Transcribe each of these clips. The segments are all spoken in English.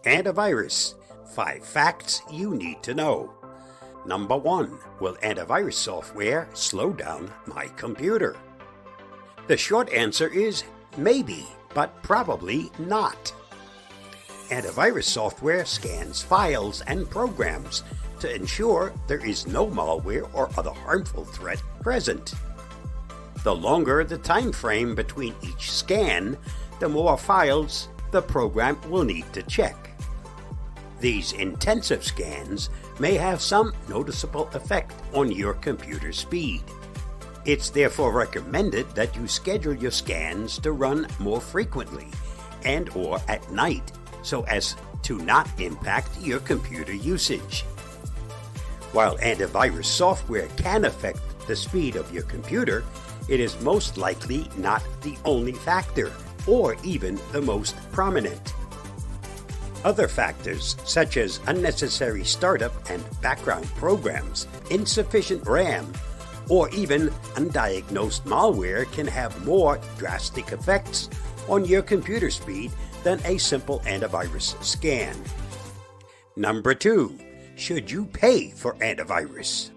Antivirus. 5 facts you need to know. Number 1. Will antivirus software slow down my computer? The short answer is maybe, but probably not. Antivirus software scans files and programs to ensure there is no malware or other harmful threat present. The longer the time frame between each scan, the more files the program will need to check. These intensive scans may have some noticeable effect on your computer speed. It's therefore recommended that you schedule your scans to run more frequently and/or at night so as to not impact your computer usage. While antivirus software can affect the speed of your computer, it is most likely not the only factor or even the most prominent. Other factors such as unnecessary startup and background programs, insufficient RAM, or even undiagnosed malware can have more drastic effects on your computer speed than a simple antivirus scan. Number 2. Should you pay for antivirus?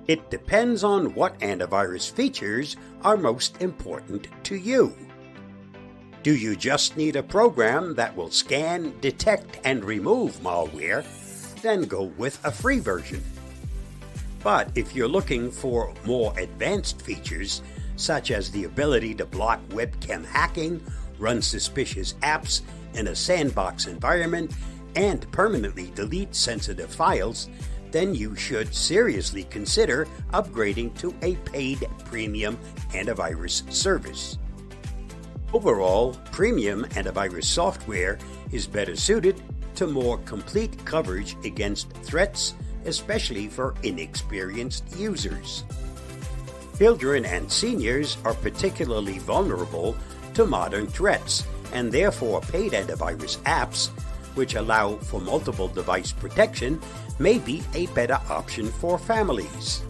It depends on what antivirus features are most important to you. Do you just need a program that will scan, detect, and remove malware? Then go with a free version. But if you're looking for more advanced features, such as the ability to block webcam hacking, run suspicious apps in a sandbox environment, and permanently delete sensitive files, then you should seriously consider upgrading to a paid premium antivirus service. Overall, premium antivirus software is better suited to more complete coverage against threats, especially for inexperienced users. Children and seniors are particularly vulnerable to modern threats, and therefore paid antivirus apps, which allow for multiple device protection, may be a better option for families.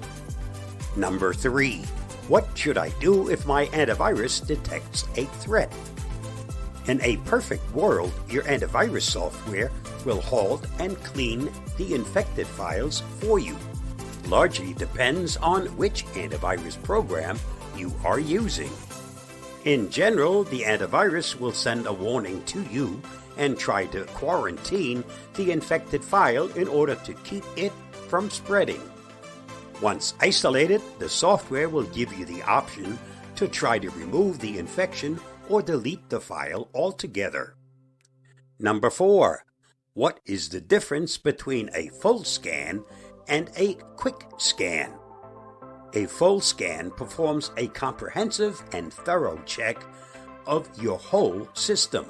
Number 3. What should I do if my antivirus detects a threat? In a perfect world, your antivirus software will halt and clean the infected files for you. Largely depends on which antivirus program you are using. In general, the antivirus will send a warning to you and try to quarantine the infected file in order to keep it from spreading. Once isolated, the software will give you the option to try to remove the infection or delete the file altogether. Number 4. What is the difference between a full scan and a quick scan? A full scan performs a comprehensive and thorough check of your whole system.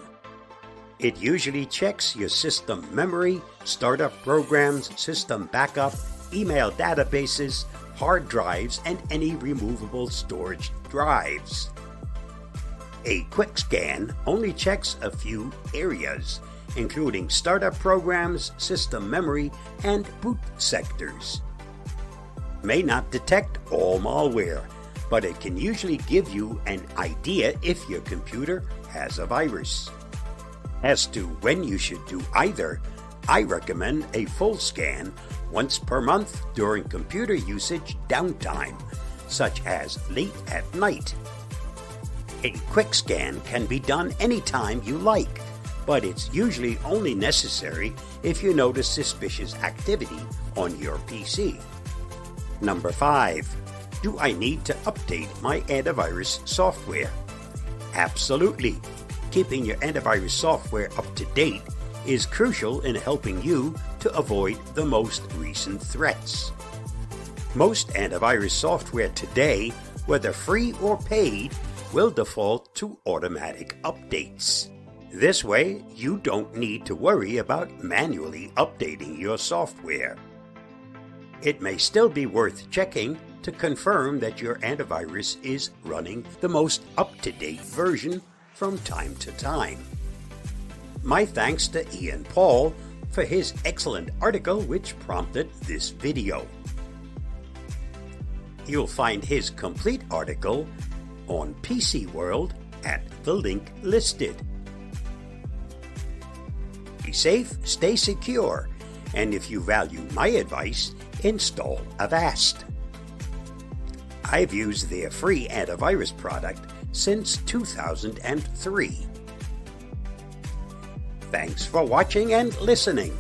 It usually checks your system memory, startup programs, system backup, email databases, hard drives, and any removable storage drives. A quick scan only checks a few areas, including startup programs, system memory, and boot sectors. May not detect all malware, but it can usually give you an idea if your computer has a virus. As to when you should do either, I recommend a full scan once per month during computer usage downtime, such as late at night. A quick scan can be done anytime you like, but it's usually only necessary if you notice suspicious activity on your PC. Number 5. Do I need to update my antivirus software? Absolutely. Keeping your antivirus software up to date is crucial in helping you to avoid the most recent threats. Most antivirus software today, whether free or paid, will default to automatic updates. This way, you don't need to worry about manually updating your software. It may still be worth checking to confirm that your antivirus is running the most up-to-date version from time to time. My thanks to Ian Paul for his excellent article which prompted this video. You'll find his complete article on PC World at the link listed. safe, stay secure, and if you value my advice, install Avast. I've used their free antivirus product since 2003. Thanks for watching and listening.